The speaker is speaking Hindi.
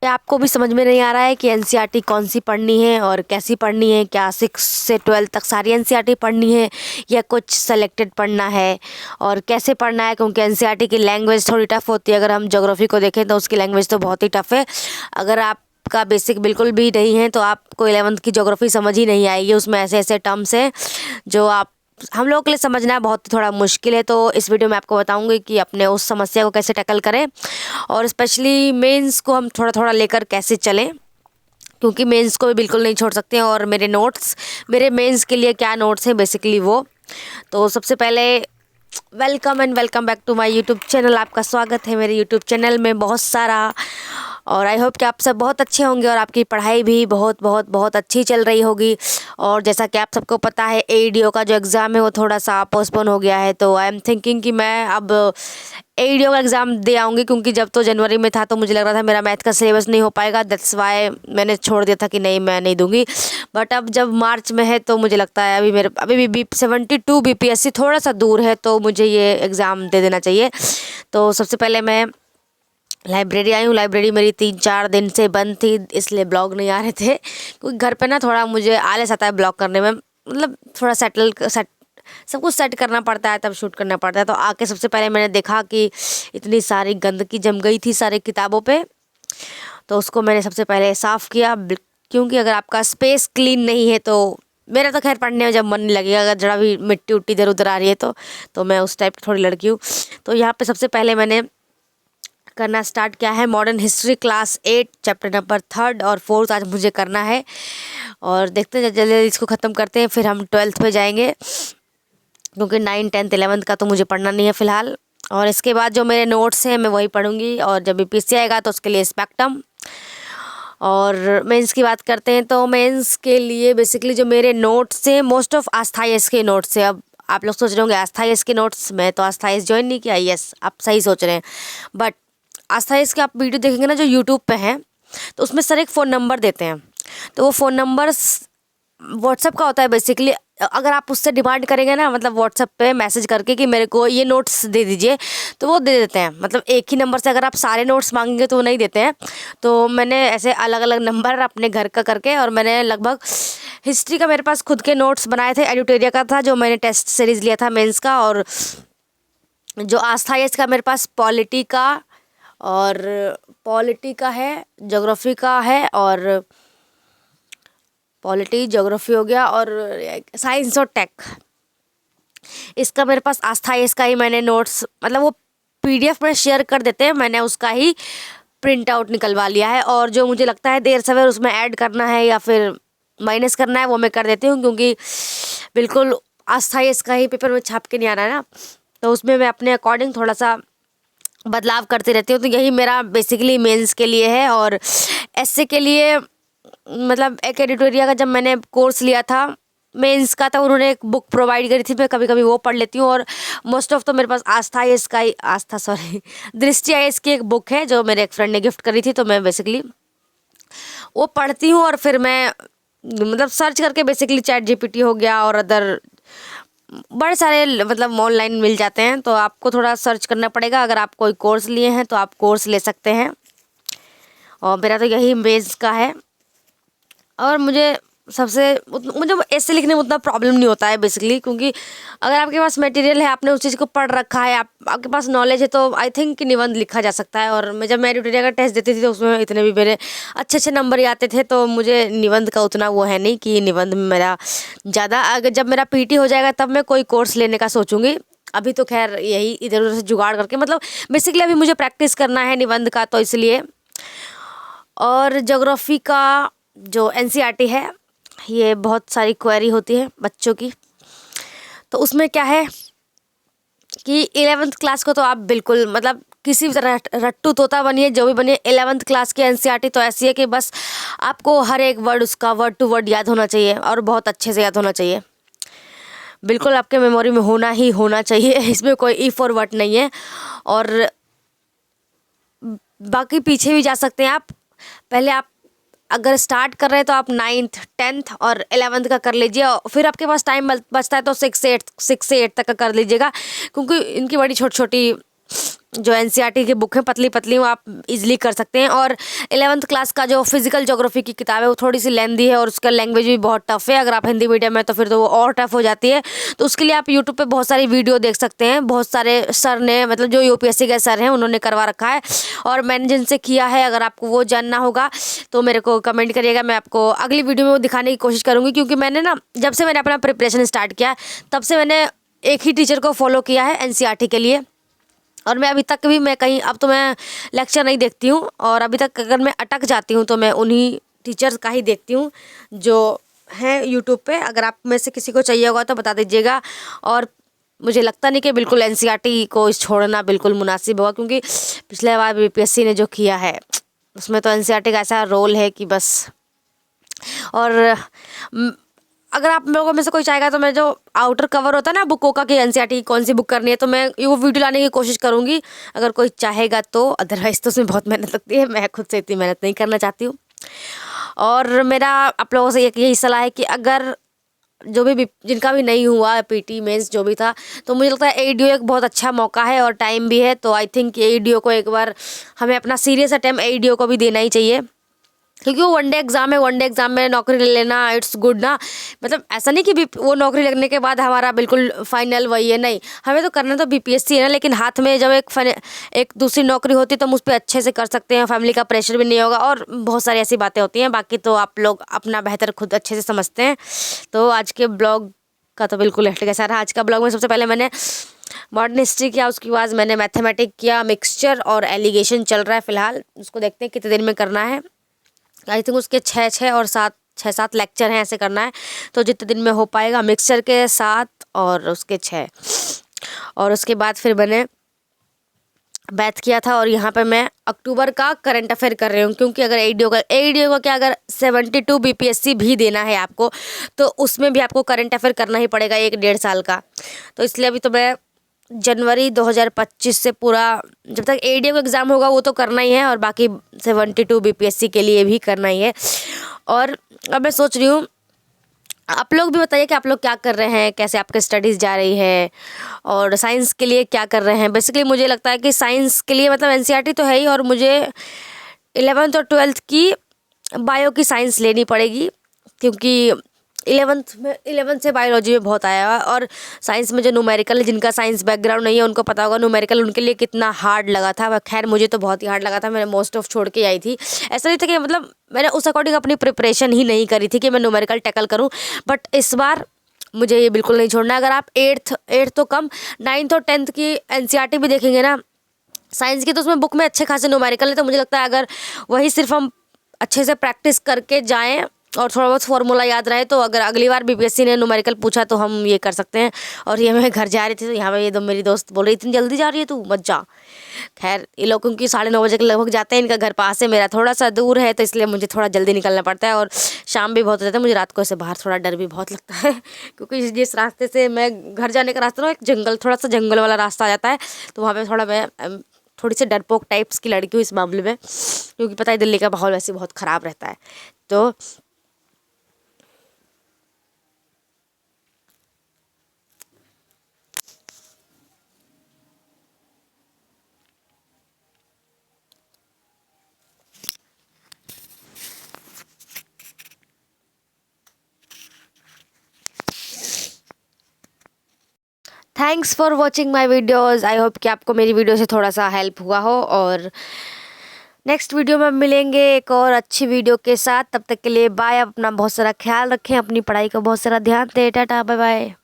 क्या आपको भी समझ में नहीं आ रहा है कि एनसीईआरटी कौन सी पढ़नी है और कैसी पढ़नी है? क्या 6 से 12 तक सारी एनसीईआरटी पढ़नी है या कुछ सेलेक्टेड पढ़ना है और कैसे पढ़ना है? क्योंकि एनसीईआरटी की लैंग्वेज थोड़ी टफ होती है। अगर हम ज्योग्राफी को देखें तो उसकी लैंग्वेज तो बहुत ही टफ है। अगर आपका बेसिक बिल्कुल भी नहीं है तो आपको 11th की ज्योग्राफी समझ ही नहीं आएगी। उसमें ऐसे ऐसे टर्म्स हैं जो आप हम लोगों के लिए समझना बहुत थोड़ा मुश्किल है। तो इस वीडियो में आपको बताऊंगी कि अपने उस समस्या को कैसे टैकल करें और स्पेशली मेंस को हम थोड़ा थोड़ा लेकर कैसे चलें, क्योंकि मेंस को भी बिल्कुल नहीं छोड़ सकते हैं। और मेरे मेंस के लिए क्या नोट्स हैं बेसिकली वो। तो सबसे पहले welcome and welcome back to my YouTube channel. आपका स्वागत है मेरे यूट्यूब चैनल में बहुत सारा। और आई होप कि आप सब बहुत अच्छे होंगे और आपकी पढ़ाई भी बहुत बहुत बहुत अच्छी चल रही होगी। और जैसा कि आप सबको पता है एईडीओ का जो एग्ज़ाम है वो थोड़ा सा पोस्टपोन हो गया है। तो आई एम थिंकिंग कि मैं अब एईडीओ का एग्ज़ाम दे आऊँगी, क्योंकि जब तो जनवरी में था तो मुझे लग रहा था मेरा मैथ का सिलेबस नहीं हो पाएगा। दैट्स वाई मैंने छोड़ दिया था कि नहीं मैं नहीं दूंगी। बट अब जब मार्च में है तो मुझे लगता है अभी भी 72 बीपीएससी थोड़ा सा दूर है, तो मुझे ये एग्ज़ाम दे देना चाहिए। तो सबसे पहले मैं लाइब्रेरी आई हूँ। लाइब्रेरी मेरी 3-4 दिन से बंद थी, इसलिए ब्लॉग नहीं आ रहे थे, क्योंकि घर पे ना थोड़ा मुझे आलस आता है ब्लॉग करने में। मतलब थोड़ा सब कुछ सेट करना पड़ता है तब शूट करना पड़ता है। तो आके सबसे पहले मैंने देखा कि इतनी सारी गंदगी जम गई थी सारी किताबों पे, तो उसको मैंने सबसे पहले साफ़ किया। क्योंकि अगर आपका स्पेस क्लीन नहीं है तो मेरा तो खैर पढ़ने में जब मन नहीं लगेगा, अगर जरा भी मिट्टी उट्टी इधर उधर आ रही है तो मैं उस टाइप की थोड़ी लड़की हूँ। तो यहाँ पे सबसे पहले मैंने करना स्टार्ट किया है modern history class 8 chapter number 3 और 4 आज मुझे करना है। और देखते हैं जल्दी जल्दी इसको ख़त्म करते हैं, फिर हम 12th पे जाएंगे, क्योंकि 9, 10, 11th का तो मुझे पढ़ना नहीं है फ़िलहाल। और इसके बाद जो मेरे नोट्स हैं मैं वही पढ़ूंगी, और जब बीपीएससी आएगा तो उसके लिए स्पेक्ट्रम। और मेंस की बात करते हैं तो मेंस के लिए बेसिकली जो मेरे नोट्स हैं मोस्ट ऑफ आस्था एस के नोट्स हैं। अब आप लोग सोच रहे होंगे आस्था एस के नोट्स, मैं तो आस्था एस ज्वाइन नहीं किया। यस, आप सही सोच रहे हैं। बट आस्था इसके आप वीडियो देखेंगे ना जो यूट्यूब पे हैं, तो उसमें सर एक फ़ोन नंबर देते हैं। तो वो फ़ोन नंबर व्हाट्सएप का होता है बेसिकली। अगर आप उससे डिमांड करेंगे ना, मतलब व्हाट्सएप पे मैसेज करके कि मेरे को ये नोट्स दे दीजिए, तो वो दे देते हैं। मतलब एक ही नंबर से अगर आप सारे नोट्स मांगेंगे तो वो नहीं देते हैं। तो मैंने ऐसे अलग अलग नंबर अपने घर का करके, और मैंने लगभग हिस्ट्री का मेरे पास खुद के नोट्स बनाए थे। एडिटोरिया का था जो मैंने टेस्ट सीरीज़ लिया था मेंस का। और जो आस्था है इसका मेरे पास पॉलिटी का है, ज्योग्राफी का है, और पॉलिटी ज्योग्राफी हो गया, और साइंस और टेक इसका मेरे पास आस्था है। इसका ही मैंने नोट्स, मतलब वो पीडीएफ में शेयर कर देते हैं, मैंने उसका ही प्रिंट आउट निकलवा लिया है। और जो मुझे लगता है देर सवेर उसमें ऐड करना है या फिर माइनस करना है वो मैं कर देती हूँ, क्योंकि बिल्कुल आस्था इसका ही पेपर में छाप के नहीं आ रहा है ना, तो उसमें मैं अपने अकॉर्डिंग थोड़ा सा बदलाव करती रहती हूँ। तो यही मेरा बेसिकली मेंस के लिए है। और एसए के लिए मतलब एक एडिटोरिया का जब मैंने कोर्स लिया था मेंस का, तो उन्होंने एक बुक प्रोवाइड करी थी, मैं कभी कभी वो पढ़ लेती हूँ। और मोस्ट ऑफ तो मेरे पास दृष्टि आईएएस की एक बुक है जो मेरे एक फ्रेंड ने गिफ्ट करी थी, तो मैं बेसिकली वो पढ़ती हूँ। और फिर मैं मतलब सर्च करके बेसिकली चैट जीपीटी हो गया और अदर बड़े सारे मतलब ऑनलाइन मिल जाते हैं, तो आपको थोड़ा सर्च करना पड़ेगा। अगर आप कोई कोर्स लिए हैं तो आप कोर्स ले सकते हैं, और मेरा तो यही बेस का है। और मुझे ऐसे लिखने में उतना प्रॉब्लम नहीं होता है बेसिकली, क्योंकि अगर आपके पास मटेरियल है, आपने उस चीज़ को पढ़ रखा है, आपके पास नॉलेज है, तो आई थिंक कि निबंध लिखा जा सकता है। और जब मैं एडिटोरिया का टेस्ट देती थी तो उसमें इतने भी मेरे अच्छे अच्छे नंबर ही आते थे, तो मुझे निबंध का उतना वो है नहीं कि निबंध में मेरा ज़्यादा। अगर जब मेरा पीटी हो जाएगा तब मैं कोई कोर्स लेने का सोचूंगी। अभी तो खैर यही इधर उधर से जुगाड़ करके, मतलब बेसिकली अभी मुझे प्रैक्टिस करना है निबंध का, तो इसलिए। और ज्योग्राफी का जो एनसीईआरटी है, ये बहुत सारी क्वेरी होती है बच्चों की, तो उसमें क्या है कि 11th क्लास को तो आप बिल्कुल मतलब किसी भी तरह रट्टू तोता बनिए, जो भी बनिए, 11th क्लास की एनसीईआरटी तो ऐसी है कि बस आपको हर एक वर्ड उसका वर्ड टू वर्ड याद होना चाहिए, और बहुत अच्छे से याद होना चाहिए। बिल्कुल आपके मेमोरी में होना ही होना चाहिए, इसमें कोई इफ और वट नहीं है। और बाकी पीछे भी जा सकते हैं आप। पहले आप अगर स्टार्ट कर रहे हैं तो आप 9th 10th और 11th का कर लीजिए, और फिर आपके पास टाइम बचता है तो 6 से 8 तक का कर लीजिएगा, क्योंकि इनकी बड़ी छोटी छोटी जो एनसीईआरटी की बुक है पतली पतली, वो आप इजीली कर सकते हैं। और 11th क्लास का जो फिजिकल ज्योग्राफी की किताब है वो थोड़ी सी लेंदी है और उसका लैंग्वेज भी बहुत टफ है। अगर आप हिंदी मीडियम में तो फिर तो वो और टफ हो जाती है। तो उसके लिए आप यूट्यूब पे बहुत सारी वीडियो देख सकते हैं। बहुत सारे सर ने, मतलब जो यूपीएससी के सर हैं, उन्होंने करवा रखा है और मैंने जिनसे किया है, अगर आपको वो जानना होगा तो मेरे को कमेंट करिएगा। मैं आपको अगली वीडियो में वो दिखाने की कोशिश करूँगी, क्योंकि मैंने ना, जब से मैंने अपना प्रिपरेशन स्टार्ट किया तब से मैंने एक ही टीचर को फॉलो किया है एनसीईआरटी के लिए। और मैं अभी तक भी, मैं कहीं, अब तो मैं लेक्चर नहीं देखती हूँ, और अभी तक अगर मैं अटक जाती हूँ तो मैं उन्हीं टीचर्स का ही देखती हूँ जो हैं यूट्यूब पे। अगर आप में से किसी को चाहिए होगा तो बता दीजिएगा। और मुझे लगता नहीं कि बिल्कुल एनसीईआरटी को छोड़ना बिल्कुल मुनासिब होगा, क्योंकि पिछले बार बीपीएससी ने जो किया है उसमें तो एनसीईआरटी का ऐसा रोल है कि बस। और अगर आप लोगों में से कोई चाहेगा तो मैं, जो आउटर कवर होता है ना बुकों का, कि एनसीईआरटी की कौन सी बुक करनी है, तो मैं वो वीडियो लाने की कोशिश करूँगी अगर कोई चाहेगा तो। अदरवाइज़ तो उसमें बहुत मेहनत लगती है, मैं खुद से इतनी मेहनत नहीं करना चाहती हूँ। और मेरा आप लोगों से यही सलाह है कि अगर जो भी जिनका भी नहीं हुआ पीटी मेंस जो भी था, तो मुझे लगता है एईडीओ एक बहुत अच्छा मौका है और टाइम भी है। तो आई थिंक एईडीओ को एक बार हमें अपना सीरियस अटेम्प्ट एईडीओ को भी देना ही चाहिए, क्योंकि वो वनडे एग्ज़ाम है। वनडे एग्ज़ाम में नौकरी ले लेना, इट्स गुड ना। मतलब ऐसा नहीं कि वो नौकरी लगने के बाद हमारा बिल्कुल फाइनल वही है, नहीं, हमें तो करना तो बीपीएससी है ना। लेकिन हाथ में जब एक दूसरी नौकरी होती है तो हम उस पर अच्छे से कर सकते हैं, फैमिली का प्रेशर भी नहीं होगा और बहुत सारी ऐसी बातें होती हैं। बाकी तो आप लोग अपना बेहतर खुद अच्छे से समझते हैं। तो आज के ब्लॉग का तो बिल्कुल हेक्टिक ऐसा रहा। आज का ब्लॉग में सबसे पहले मैंने मॉडर्न हिस्ट्री किया, उसके बाद मैंने मैथमेटिक किया, मिक्सचर और एलिगेशन चल रहा है फ़िलहाल, उसको देखते हैं कितने दिन में करना है। आई थिंक उसके 6-7 लेक्चर हैं, ऐसे करना है। तो जितने दिन में हो पाएगा, मिक्सचर के 7 और उसके 6। और उसके बाद फिर मैंने बैथ किया था। और यहाँ पे मैं अक्टूबर का करंट अफेयर कर रही हूँ, क्योंकि अगर एईडीओ का क्या, अगर 72 बीपीएससी भी देना है आपको, तो उसमें भी आपको करंट अफेयर करना ही पड़ेगा 1-1.5 साल का। तो इसलिए अभी तो मैं जनवरी 2025 से पूरा, जब तक एईडीओ का एग्ज़ाम होगा वो तो करना ही है, और बाकी 72 बीपीएससी के लिए भी करना ही है। और अब मैं सोच रही हूँ, आप लोग भी बताइए कि आप लोग क्या कर रहे हैं, कैसे आपकी स्टडीज़ जा रही है, और साइंस के लिए क्या कर रहे हैं। बेसिकली मुझे लगता है कि साइंस के लिए, मतलब एनसीईआरटी तो है ही, और मुझे 11th और 12th की बायो की साइंस लेनी पड़ेगी, क्योंकि 11th से बायोलॉजी में बहुत आया है। और साइंस में जो न्यूमेरिकल है, जिनका साइंस बैकग्राउंड नहीं है उनको पता होगा न्यूमेरिकल उनके लिए कितना हार्ड लगा था। खैर मुझे तो बहुत ही हार्ड लगा था, मैंने मोस्ट ऑफ छोड़ के आई थी। ऐसा नहीं था कि, मतलब मैंने उस अकॉर्डिंग अपनी प्रिपरेशन ही नहीं करी थी कि मैं न्यूमेरिकल टैकल करूँ, बट इस बार मुझे ये बिल्कुल नहीं छोड़ना है। अगर आप 8th तो कम, 9th और 10th की एनसीईआरटी भी देखेंगे ना साइंस की, तो उसमें बुक में अच्छे खासे न्यूमेरिकल है। तो मुझे लगता है अगर वही सिर्फ हम अच्छे से प्रैक्टिस करके जाएँ और थोड़ा बहुत फार्मूला याद रहे, तो अगर अगली बार बीपीएससी ने न्यूमेरिकल पूछा तो हम ये कर सकते हैं। और ये मैं घर जा रही थी तो यहाँ पे ये मेरी दोस्त बोल रही, इतनी जल्दी जा रही है तू, मत जा। खैर ये लोग क्योंकि 9:30 बजे के लगभग जाते हैं, इनका घर पास है, मेरा थोड़ा सा दूर है, तो इसलिए मुझे थोड़ा जल्दी निकलना पड़ता है। और शाम भी बहुत हो जाता है, मुझे रात को ऐसे बाहर थोड़ा डर भी बहुत लगता है क्योंकि जिस रास्ते से मैं घर जाने का रास्ता ना, एक थोड़ा सा जंगल वाला रास्ता आ जाता है, तो वहाँ पर थोड़ा मैं थोड़ी सी डरपोक टाइप्स की लड़की हूँ इस मामले में, क्योंकि पता है दिल्ली का माहौल वैसे बहुत ख़राब रहता है। तो thanks for watching my videos. I hope कि आपको मेरी वीडियो से थोड़ा सा हेल्प हुआ हो, और नेक्स्ट वीडियो में मिलेंगे एक और अच्छी वीडियो के साथ। तब तक के लिए बाय। अपना बहुत सारा ख्याल रखें, अपनी पढ़ाई का बहुत सारा ध्यान दें। Tata, bye bye.